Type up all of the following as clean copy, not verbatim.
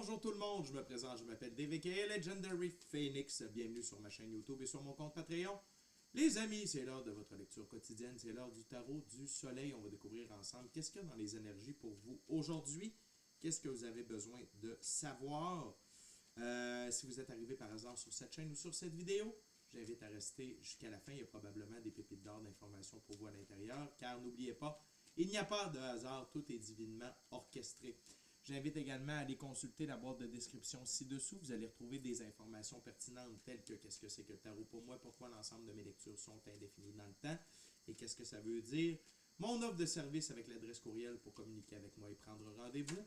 Bonjour tout le monde, je me présente, je m'appelle DVK Legendary Phoenix. Bienvenue sur ma chaîne YouTube et sur mon compte Patreon. Les amis, c'est l'heure de votre lecture quotidienne, c'est l'heure du tarot du soleil. On va découvrir ensemble qu'est-ce qu'il y a dans les énergies pour vous aujourd'hui. Qu'est-ce que vous avez besoin de savoir. Si vous êtes arrivé par hasard sur cette chaîne ou sur cette vidéo, j'invite à rester jusqu'à la fin. Il y a probablement des pépites d'or d'informations pour vous à l'intérieur, car n'oubliez pas, il n'y a pas de hasard, tout est divinement orchestré. J'invite également à aller consulter la boîte de description ci-dessous. Vous allez retrouver des informations pertinentes telles que qu'est-ce que c'est que le tarot pour moi, pourquoi l'ensemble de mes lectures sont indéfinies dans le temps et qu'est-ce que ça veut dire. Mon offre de service avec l'adresse courriel pour communiquer avec moi et prendre rendez-vous.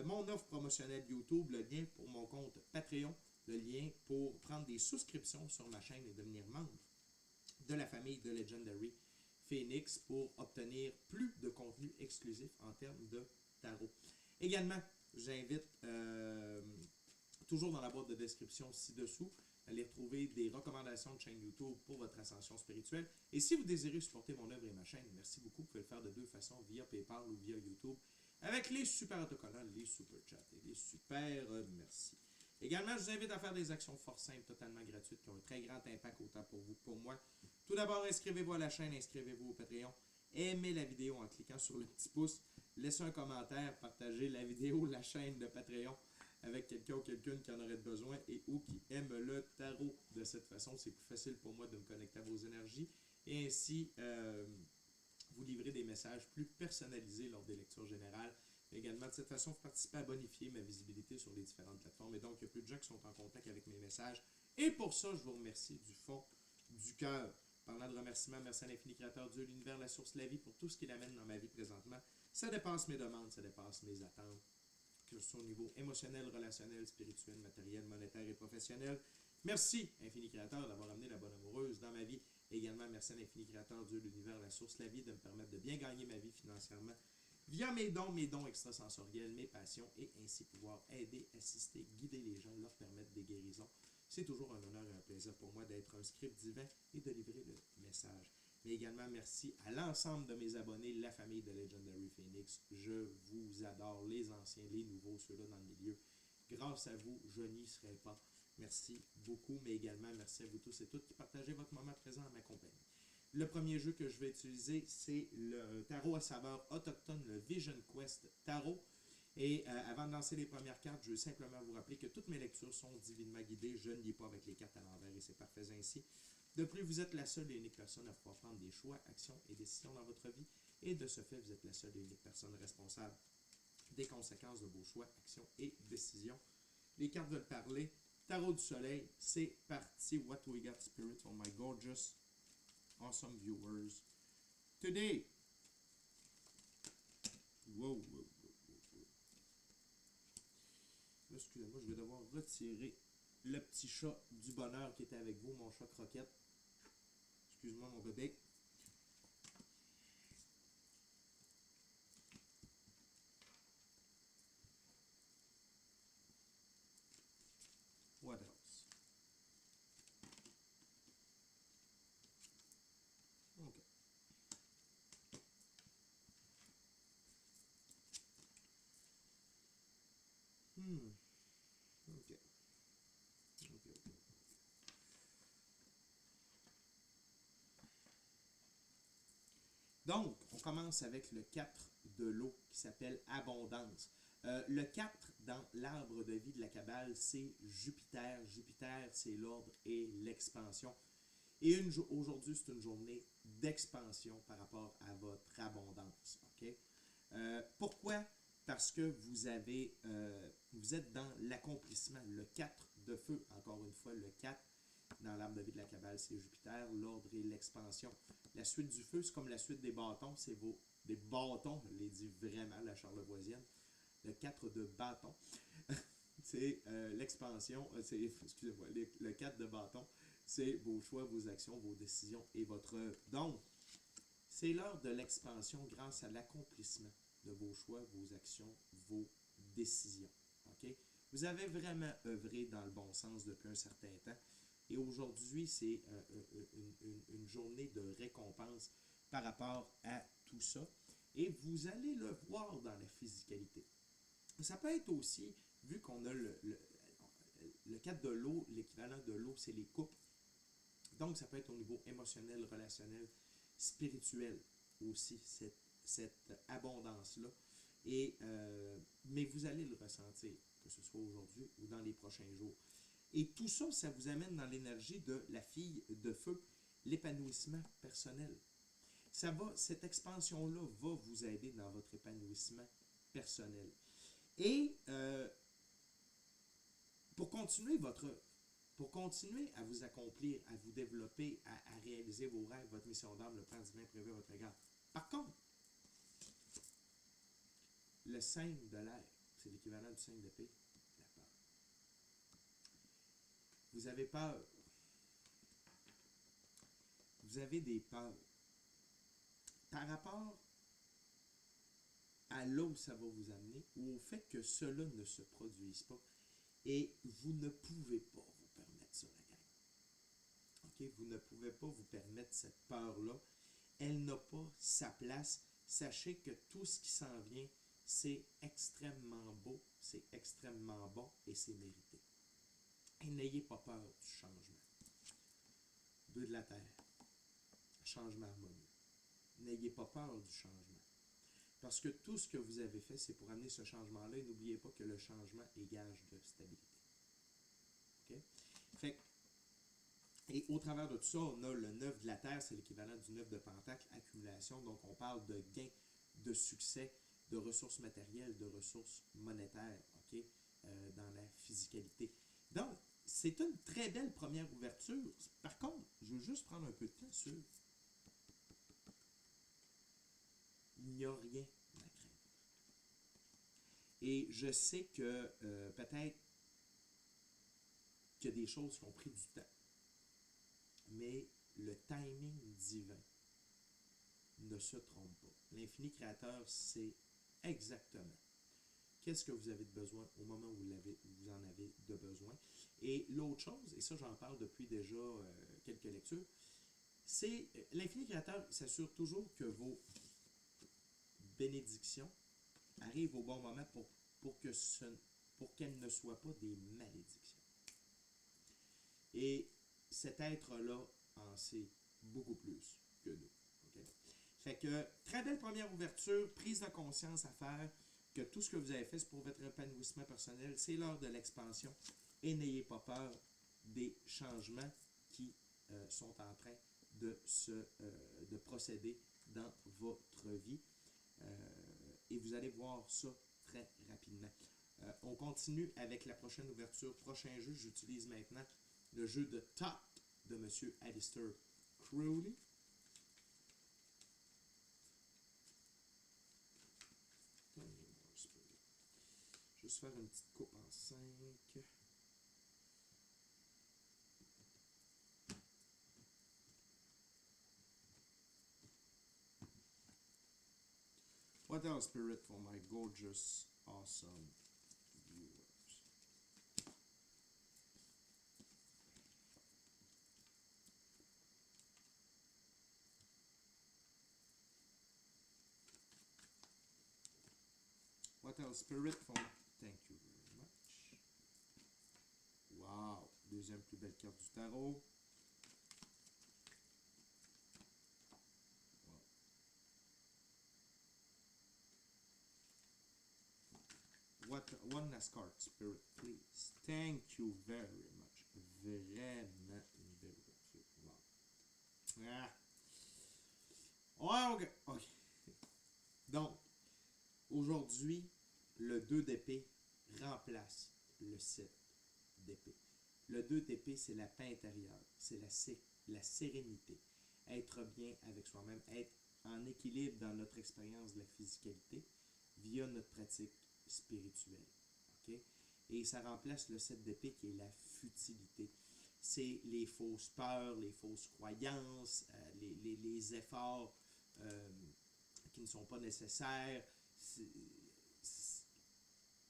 Mon offre promotionnelle YouTube, le lien pour mon compte Patreon, le lien pour prendre des souscriptions sur ma chaîne et devenir membre de la famille de Legendary Phoenix pour obtenir plus de contenu exclusif en termes de tarot. Également, j'invite, toujours dans la boîte de description ci-dessous, à aller retrouver des recommandations de chaîne YouTube pour votre ascension spirituelle. Et si vous désirez supporter mon œuvre et ma chaîne, merci beaucoup, vous pouvez le faire de deux façons, via PayPal ou via YouTube, avec les super autocollants, les super chats et les super merci. Également, je vous invite à faire des actions fort simples, totalement gratuites, qui ont un très grand impact autant pour vous que pour moi. Tout d'abord, inscrivez-vous à la chaîne, inscrivez-vous au Patreon. Aimez la vidéo en cliquant sur le petit pouce. Laissez un commentaire, partagez la vidéo, la chaîne de Patreon avec quelqu'un ou quelqu'une qui en aurait besoin et ou qui aime le tarot. De cette façon, c'est plus facile pour moi de me connecter à vos énergies et ainsi vous livrer des messages plus personnalisés lors des lectures générales. Également, de cette façon, vous participez à bonifier ma visibilité sur les différentes plateformes. Et donc, il y a plus de gens qui sont en contact avec mes messages. Et pour ça, je vous remercie du fond du cœur. Parlant de remerciements, merci à l'infini créateur Dieu, l'univers, la source, la vie, pour tout ce qu'il amène dans ma vie présentement. Ça dépasse mes demandes, ça dépasse mes attentes, que ce soit au niveau émotionnel, relationnel, spirituel, matériel, monétaire et professionnel. Merci, infini créateur, d'avoir amené la bonne amoureuse dans ma vie. Et également, merci à l'infini créateur Dieu, l'univers, la source, la vie, de me permettre de bien gagner ma vie financièrement via mes dons extrasensoriels, mes passions, et ainsi pouvoir aider, assister, guider les gens, leur permettre des guérisons. C'est toujours un honneur et un plaisir pour moi d'être un script divin et de livrer le message. Mais également, merci à l'ensemble de mes abonnés, la famille de Legendary Phoenix. Je vous adore, les anciens, les nouveaux, ceux-là dans le milieu. Grâce à vous, je n'y serais pas. Merci beaucoup, mais également merci à vous tous et toutes qui partagez votre moment présent à ma compagnie. Le premier jeu que je vais utiliser, c'est le tarot à saveur autochtone, le Vision Quest Tarot. Et avant de lancer les premières cartes, je veux simplement vous rappeler que toutes mes lectures sont divinement guidées. Je ne lis pas avec les cartes à l'envers et c'est parfait ainsi. De plus, vous êtes la seule et unique personne à pouvoir prendre des choix, actions et décisions dans votre vie. Et de ce fait, vous êtes la seule et unique personne responsable des conséquences de vos choix, actions et décisions. Les cartes veulent parler. Tarot du soleil, c'est parti. What we got, spirit, for my gorgeous, awesome viewers. Today. Wow. Excusez-moi, je vais devoir retirer le petit chat du bonheur qui était avec vous, mon chat croquette. Excuse-moi, mon bébé. What else? OK. OK. Donc, on commence avec le 4 de l'eau qui s'appelle Abondance. Le 4 dans l'arbre de vie de la Kabbale, c'est Jupiter. Jupiter, c'est l'ordre et l'expansion. Et aujourd'hui, c'est une journée d'expansion par rapport à votre abondance. OK? Pourquoi? Parce que vous êtes dans l'accomplissement. Le 4 de feu, encore une fois, le 4 dans l'arbre de vie de la Kabbale, c'est Jupiter, l'ordre et l'expansion. La suite du feu, c'est comme la suite des bâtons, c'est des bâtons, je l'ai dit vraiment, la charlevoisienne. Le 4 de bâton, c'est l'expansion, excusez-moi, le 4 de bâton, c'est vos choix, vos actions, vos décisions et votre œuvre. Donc, c'est l'heure de l'expansion grâce à l'accomplissement de vos choix, vos actions, vos décisions. Okay? Vous avez vraiment œuvré dans le bon sens depuis un certain temps. Et aujourd'hui, c'est une journée de récompense par rapport à tout ça. Et vous allez le voir dans la physicalité. Ça peut être aussi vu qu'on a le 4 de l'eau, l'équivalent de l'eau, c'est les coupes. Donc, ça peut être au niveau émotionnel, relationnel, spirituel aussi, cette abondance-là. Mais vous allez le ressentir, que ce soit aujourd'hui ou dans les prochains jours. Et tout ça, ça vous amène dans l'énergie de la fille de feu, l'épanouissement personnel. Cette expansion-là va vous aider dans votre épanouissement personnel. Et pour continuer à vous accomplir, à vous développer, à réaliser vos rêves, votre mission d'âme, le plan divin prévu à votre égard. Par contre, le 5 de l'air, c'est l'équivalent du 5 d'épée, la peur. Vous avez peur. Vous avez des peurs. Par rapport à là où ça va vous amener, ou au fait que cela ne se produise pas, et vous ne pouvez pas vous permettre ça, la gang. Okay? Vous ne pouvez pas vous permettre cette peur-là. Elle n'a pas sa place. Sachez que tout ce qui s'en vient, c'est extrêmement beau, c'est extrêmement bon et c'est mérité. Et n'ayez pas peur du changement. 2 de la terre. Changement harmonieux. N'ayez pas peur du changement. Parce que tout ce que vous avez fait, c'est pour amener ce changement-là. Et n'oubliez pas que le changement est gage de stabilité. Okay? Fait, et au travers de tout ça, on a le 9 de la terre, c'est l'équivalent du 9 de pentacle, accumulation. Donc, on parle de gain, de succès, de ressources matérielles, de ressources monétaires, okay? Dans la physicalité. Donc, c'est une très belle première ouverture. Par contre, je veux juste prendre un peu de temps sur... Il n'y a rien à craindre. Et je sais que peut-être qu'il y a des choses qui ont pris du temps. Mais le timing divin ne se trompe pas. L'infini créateur sait exactement qu'est-ce que vous avez de besoin au moment où vous en avez de besoin. Et l'autre chose, et ça j'en parle depuis déjà quelques lectures, c'est l'infini créateur s'assure toujours que vos bénédictions arrivent au bon moment pour qu'elles ne soient pas des malédictions. Et cet être-là en sait beaucoup plus que nous. Okay? Fait que, très belle première ouverture, prise de conscience à faire, que tout ce que vous avez fait, c'est pour votre épanouissement personnel. C'est l'heure de l'expansion. Et n'ayez pas peur des changements qui sont en train de procéder dans votre vie. Et vous allez voir ça très rapidement. On continue avec la prochaine ouverture. Prochain jeu, j'utilise maintenant le jeu de Top de M. Alistair Crowley. Juste faire une petite coupe en 5. What else, Spirit, for my gorgeous, awesome viewers? What else, Spirit, for... Thank you very much. Wow! Deuxième plus belle carte du tarot. One last card, Spirit, please. Thank you very much. Vraiment une belle ouverture. Wow. Ah! Ouais, ok. Donc, aujourd'hui, le 2 d'épée remplace le 7 d'épée. Le 2 d'épée, c'est la paix intérieure, c'est la sérénité, être bien avec soi-même, être en équilibre dans notre expérience de la physicalité via notre pratique spirituelle. Okay? Et ça remplace le 7 d'épée qui est la futilité. C'est les fausses peurs, les fausses croyances, les efforts qui ne sont pas nécessaires.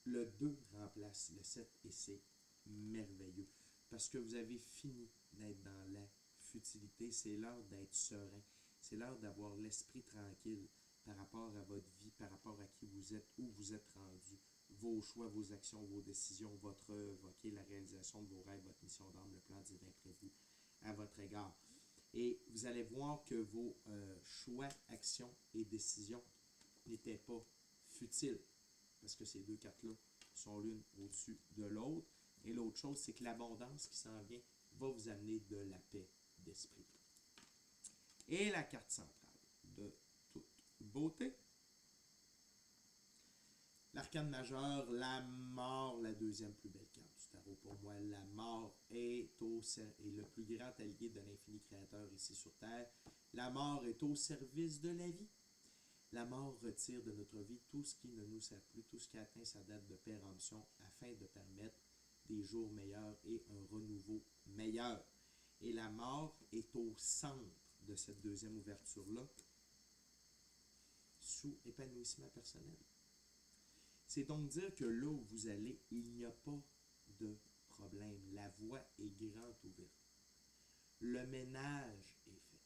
Le 2 remplace le 7 et c'est merveilleux. Parce que vous avez fini d'être dans la futilité. C'est l'heure d'être serein. C'est l'heure d'avoir l'esprit tranquille par rapport à votre vie, par rapport à qui vous êtes, où vous êtes rendu vos choix, vos actions, vos décisions, votre œuvre, ok, la réalisation de vos rêves, votre mission d'âme, le plan divin prévu à votre égard. Et vous allez voir que vos choix, actions et décisions n'étaient pas futiles, parce que ces deux cartes-là sont l'une au-dessus de l'autre. Et l'autre chose, c'est que l'abondance qui s'en vient va vous amener de la paix d'esprit. Et la carte centrale de toute beauté, l'arcane majeur, la mort, la deuxième plus belle carte du tarot pour moi. La mort est le plus grand allié de l'infini créateur ici sur Terre. La mort est au service de la vie. La mort retire de notre vie tout ce qui ne nous sert plus, tout ce qui atteint sa date de péremption, afin de permettre des jours meilleurs et un renouveau meilleur. Et la mort est au centre de cette deuxième ouverture-là, sous épanouissement personnel. C'est donc dire que là où vous allez, il n'y a pas de problème. La voie est grande ouverte. Le ménage est fait.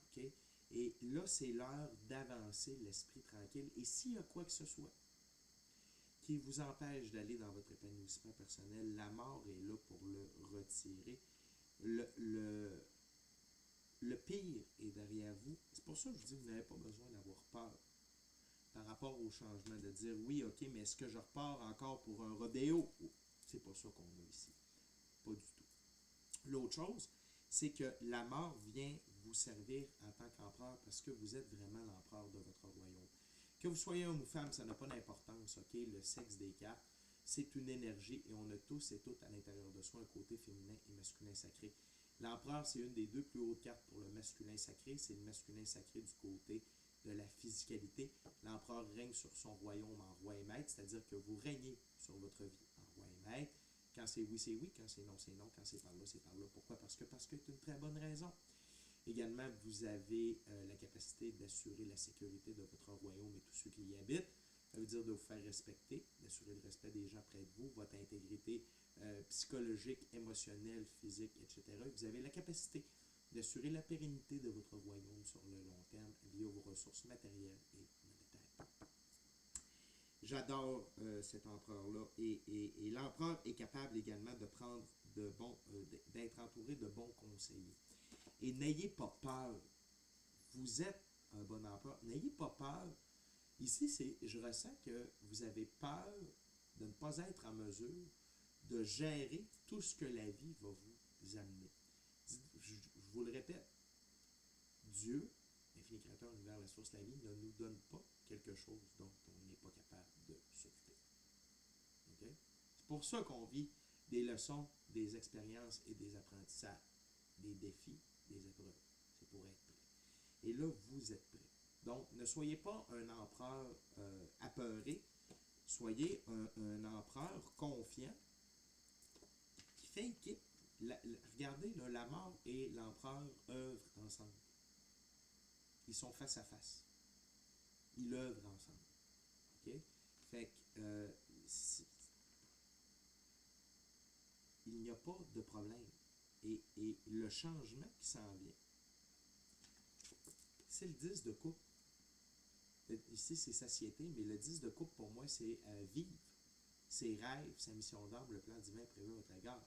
OK? Et là, c'est l'heure d'avancer l'esprit tranquille. Et s'il y a quoi que ce soit qui vous empêche d'aller dans votre épanouissement personnel, la mort est là pour le retirer. Le pire est derrière vous. C'est pour ça que je vous dis que vous n'avez pas besoin d'avoir peur par rapport au changement, de dire oui, ok, mais est-ce que je repars encore pour un rodéo? C'est pas ça qu'on a ici. Pas du tout. L'autre chose, c'est que la mort vient vous servir en tant qu'empereur parce que vous êtes vraiment l'empereur de votre royaume. Que vous soyez homme ou femme, ça n'a pas d'importance, ok? Le sexe des cartes, c'est une énergie et on a tous et toutes à l'intérieur de soi un côté féminin et masculin sacré. L'empereur, c'est une des deux plus hautes cartes pour le masculin sacré. C'est le masculin sacré du côté de la physicalité. L'empereur règne sur son royaume en roi et maître, c'est-à-dire que vous régnez sur votre vie en roi et maître. Quand c'est oui, c'est oui. Quand c'est non, c'est non. Quand c'est par là, c'est par là. Pourquoi? Parce que c'est une très bonne raison. Également, vous avez la capacité d'assurer la sécurité de votre royaume et tous ceux qui y habitent. Ça veut dire de vous faire respecter, d'assurer le respect des gens près de vous, votre intégrité psychologique, émotionnelle, physique, etc. Et vous avez la capacité d'assurer la pérennité de votre royaume sur le long terme via vos ressources matérielles et monétaires. J'adore cet empereur-là et l'empereur est capable également de prendre d'être entouré de bons conseillers. Et n'ayez pas peur. Vous êtes un bon empereur. N'ayez pas peur. Ici, je ressens que vous avez peur de ne pas être en mesure de gérer tout ce que la vie va vous amener. Je vous le répète, Dieu, l'infini créateur, l'univers, la source, la vie, ne nous donne pas quelque chose dont on n'est pas capable de s'occuper. Okay? C'est pour ça qu'on vit des leçons, des expériences et des apprentissages, des défis, des épreuves. C'est pour être prêt. Et là, vous êtes prêt. Donc, ne soyez pas un empereur apeuré, soyez un empereur confiant qui fait équipe. Regardez, là, la mort et l'empereur œuvrent ensemble. Ils sont face à face. Ils œuvrent ensemble. OK? Fait que il n'y a pas de problème. Et le changement qui s'en vient, c'est le 10 de coupe. Ici, c'est satiété, mais le 10 de coupe, pour moi, c'est vivre ses rêves, sa mission d'âme, le plan divin prévu à votre égard.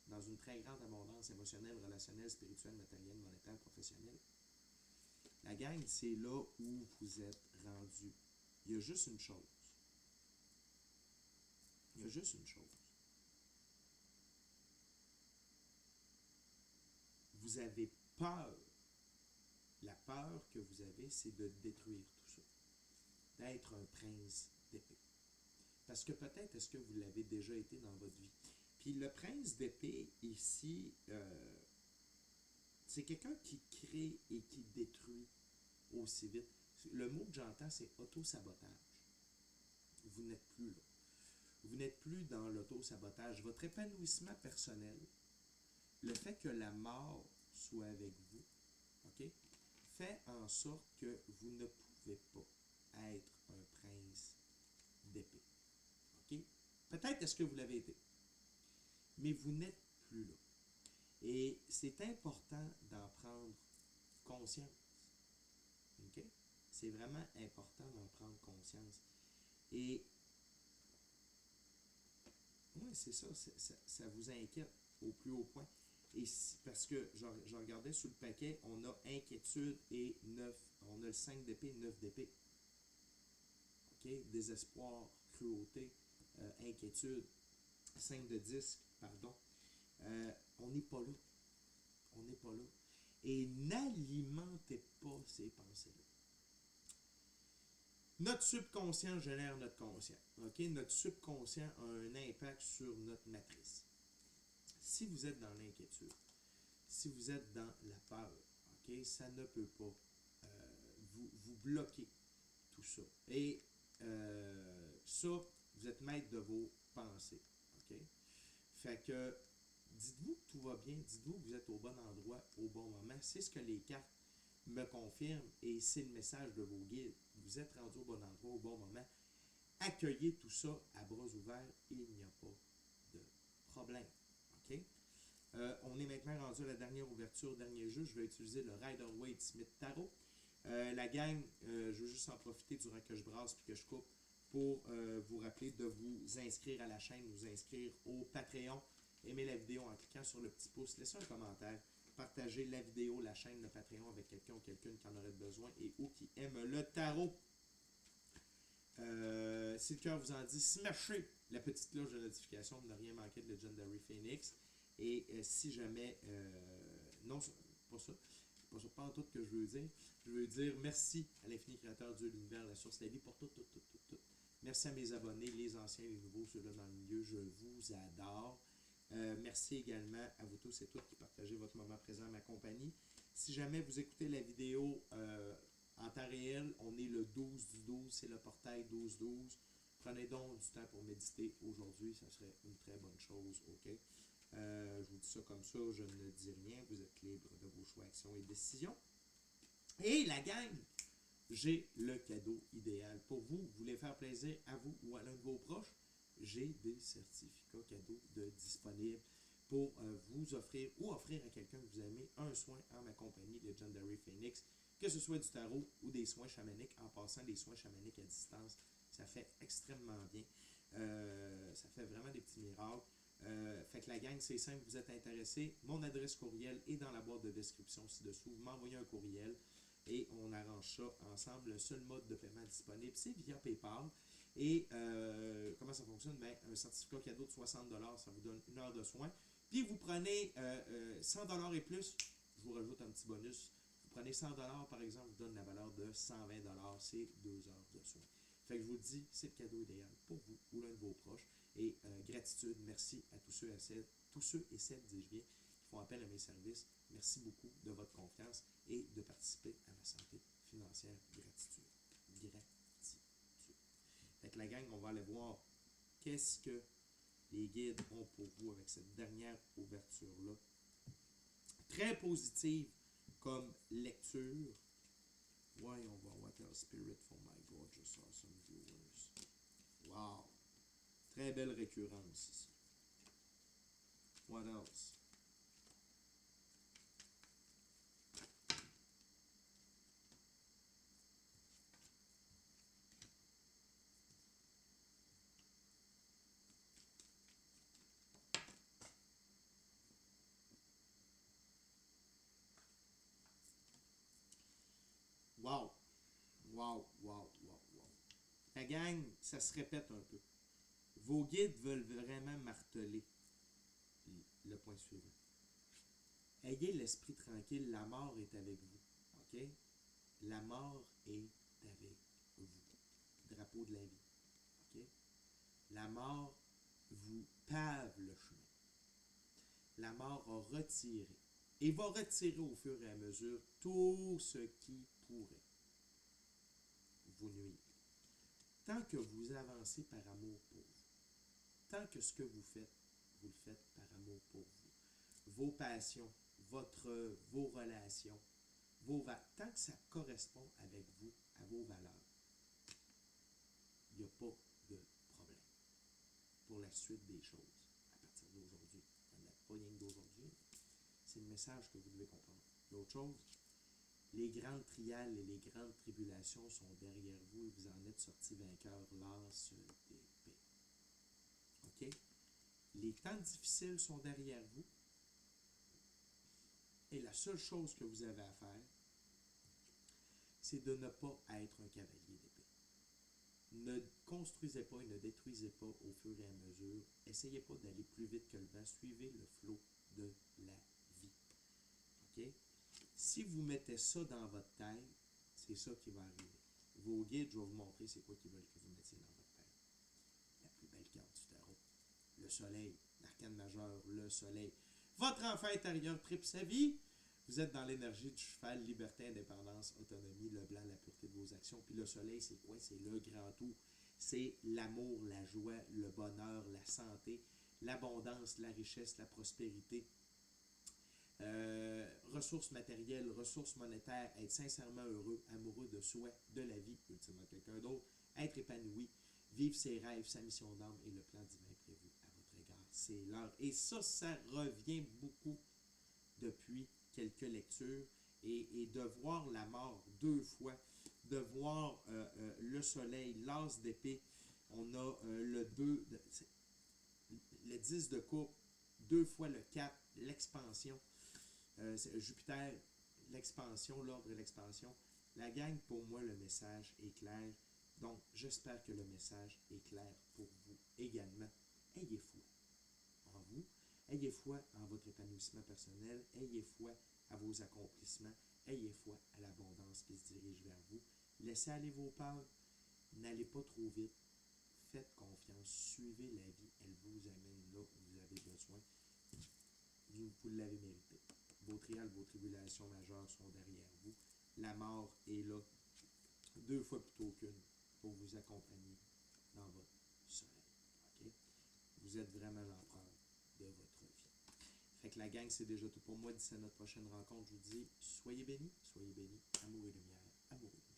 Dans une très grande abondance émotionnelle, relationnelle, spirituelle, matérielle, monétaire, professionnelle. La gang, c'est là où vous êtes rendu. Il y a juste une chose. Il y a juste une chose. Vous avez peur. La peur que vous avez, c'est de détruire tout ça. D'être un prince d'épée. Parce que peut-être est-ce que vous l'avez déjà été dans votre vie. Puis le prince d'épée, ici, c'est quelqu'un qui crée et qui détruit aussi vite. Le mot que j'entends, c'est auto-sabotage. Vous n'êtes plus là. Vous n'êtes plus dans l'auto-sabotage. Votre épanouissement personnel, le fait que la mort soit avec vous, ok, fait en sorte que vous ne pouvez pas être un prince d'épée. Ok? Peut-être est-ce que vous l'avez été, mais vous n'êtes plus là. Et c'est important d'en prendre conscience. Okay? C'est vraiment important d'en prendre conscience. Et Oui, c'est ça, ça vous inquiète au plus haut point. Et parce que je regardais sur le paquet, on a inquiétude et 9, on a le 5 d'épée et 9 d'épée. OK? Désespoir, cruauté, inquiétude, 5 de disque, pardon. On n'est pas là. On n'est pas là. Et n'alimentez pas ces pensées-là. Notre subconscient génère notre conscient. Okay? Notre subconscient a un impact sur notre matrice. Si vous êtes dans l'inquiétude, si vous êtes dans la peur, okay, ça ne peut pas vous bloquer tout ça. Et ça, vous êtes maître de vos pensées. Okay? Fait que dites-vous que tout va bien, dites-vous que vous êtes au bon endroit, au bon moment. C'est ce que les cartes me confirment et c'est le message de vos guides. Vous êtes rendu au bon endroit, au bon moment. Accueillez tout ça à bras ouverts, il n'y a pas de problème. OK? On est maintenant rendu à la dernière ouverture, dernier jeu. Je vais utiliser le Rider-Waite Smith Tarot. La gang, je veux juste en profiter durant que je brasse et que je coupe pour vous rappeler de vous inscrire à la chaîne, vous inscrire au Patreon. Aimez la vidéo en cliquant sur le petit pouce, laissez un commentaire, partagez la vidéo, la chaîne, le Patreon avec quelqu'un ou quelqu'une qui en aurait besoin et ou qui aime le tarot. Si le cœur vous en dit, smashez la petite cloche de notification pour ne rien manquer de Legendary Phoenix. Et si jamais, non, pas ça, pas en tout que je veux dire. Je veux dire merci à l'infini créateur Dieu, l'univers, la source, la vie pour tout. Merci à mes abonnés, les anciens, les nouveaux, ceux-là dans le milieu, je vous adore. Merci également à vous tous et toutes qui partagez votre moment présent à ma compagnie. Si jamais vous écoutez la vidéo en temps réel, on est le 12/12, c'est le portail 12/12. Prenez donc du temps pour méditer aujourd'hui, ça serait une très bonne chose, ok? Je vous dis ça comme ça, je ne dis rien, vous êtes libre de vos choix, actions et décisions. Et la gang, j'ai le cadeau idéal pour vous. Vous voulez faire plaisir à vous ou à l'un de vos proches? J'ai des certificats cadeaux disponibles pour vous offrir ou offrir à quelqu'un que vous aimez un soin en ma compagnie Legendary Phoenix, que ce soit du tarot ou des soins chamaniques. En passant, les soins chamaniques à distance, ça fait extrêmement bien. Ça fait vraiment des petits miracles. Fait que la gang, c'est simple, vous êtes intéressé. Mon adresse courriel est dans la boîte de description ci-dessous. Vous m'envoyez un courriel et on arrange ça ensemble. Le seul mode de paiement disponible, c'est via PayPal. Et comment ça fonctionne? Ben, un certificat cadeau de 60$, ça vous donne 1 heure de soins. Puis vous prenez 100$ et plus, je vous rajoute un petit bonus. Vous prenez 100$, par exemple, je vous donne la valeur de 120$, c'est 2 heures de soins. Fait que je vous dis, c'est le cadeau idéal pour vous ou l'un de vos proches. Et gratitude, merci à tous ceux et celles, dis-je bien, qui font appel à mes services. Merci beaucoup de votre confiance et de participer à ma santé financière. Gratitude. Fait que la gang, on va aller voir qu'est-ce que les guides ont pour vous avec cette dernière ouverture-là. Très positive comme lecture. Voyons voir What else Spirit for my gorgeous awesome viewers. Wow! Très belle récurrence ici. What else? Wow! La gang, ça se répète un peu. Vos guides veulent vraiment marteler le point suivant. Ayez l'esprit tranquille, la mort est avec vous. OK? La mort est avec vous. Drapeau de la vie. OK? La mort vous pave le chemin. La mort a retiré et va retirer au fur et à mesure tout ce qui pourrait vous nuire. Tant que vous avancez par amour pour vous, tant que ce que vous le faites par amour pour vous, vos passions, vos relations, tant que ça correspond avec vous, à vos valeurs, il n'y a pas de problème pour la suite des choses à partir d'aujourd'hui. Il n'y en a pas rien que d'aujourd'hui. C'est le message que vous devez comprendre. L'autre chose, les grandes trials et les grandes tribulations sont derrière vous et vous en êtes sortis vainqueurs, l'as d'épée. OK? Les temps difficiles sont derrière vous. Et la seule chose que vous avez à faire, c'est de ne pas être un cavalier d'épée. Ne construisez pas et ne détruisez pas au fur et à mesure. Essayez pas d'aller plus vite que le vent. Suivez le flot de la vie. OK? Si vous mettez ça dans votre tête, c'est ça qui va arriver. Vos guides, je vais vous montrer c'est quoi qu'ils veulent que vous mettiez dans votre tête. La plus belle carte du tarot. Le soleil. L'arcane majeur, le soleil. Votre enfant intérieur tripe sa vie. Vous êtes dans l'énergie du cheval, liberté, indépendance, autonomie, le blanc, la pureté de vos actions. Puis le soleil, c'est quoi? C'est le grand tout. C'est l'amour, la joie, le bonheur, la santé, l'abondance, la richesse, la prospérité. Ressources matérielles, ressources monétaires, être sincèrement heureux, amoureux de soi, de la vie, ultimement quelqu'un d'autre, être épanoui, vivre ses rêves, sa mission d'âme et le plan divin prévu à votre égard. C'est l'heure. Et ça revient beaucoup depuis quelques lectures, et de voir la mort 2 fois, de voir le soleil, l'as d'épée, on a le 10 de coupe, 2 fois le 4, l'expansion, Jupiter, l'expansion, l'ordre et l'expansion. La gang, pour moi, le message est clair. Donc, j'espère que le message est clair pour vous également. Ayez foi en vous. Ayez foi en votre épanouissement personnel. Ayez foi à vos accomplissements. Ayez foi à l'abondance qui se dirige vers vous. Laissez aller vos peurs. N'allez pas trop vite. Faites confiance. Suivez la vie. Elle vous amène là où vous avez besoin. Vous l'avez mérité. Vos trials, vos tribulations majeures sont derrière vous. La mort est là 2 fois plutôt qu'une pour vous accompagner dans votre soleil. Okay? Vous êtes vraiment l'empereur de votre vie. Fait que la gang, c'est déjà tout pour moi. D'ici à notre prochaine rencontre, je vous dis, soyez bénis, amour et lumière, amour et lumière.